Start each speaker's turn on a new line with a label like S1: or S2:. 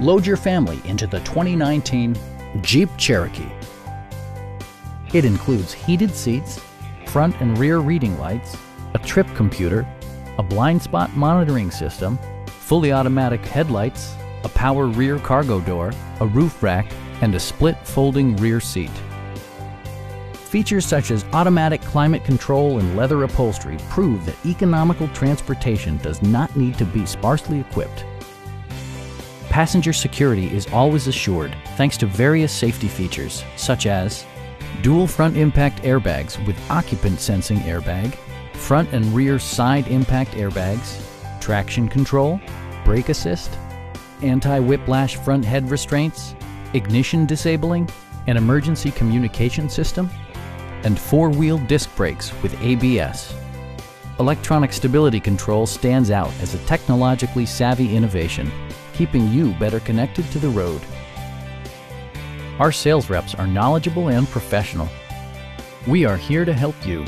S1: Load your family into the 2019 Jeep Cherokee. It includes heated seats, front and rear reading lights, a trip computer, a blind spot monitoring system, fully automatic headlights, a power rear cargo door, a roof rack, and a split folding rear seat. Features such as automatic climate control and leather upholstery prove that economical transportation does not need to be sparsely equipped. Passenger security is always assured thanks to various safety features such as dual front impact airbags with occupant sensing airbag, front and rear side impact airbags, traction control, brake assist, anti-whiplash front head restraints, ignition disabling, an emergency communication system, and four-wheel disc brakes with ABS. Electronic stability control stands out as a technologically savvy innovation, keeping you better connected to the road. Our sales reps are knowledgeable and professional. We are here to help you.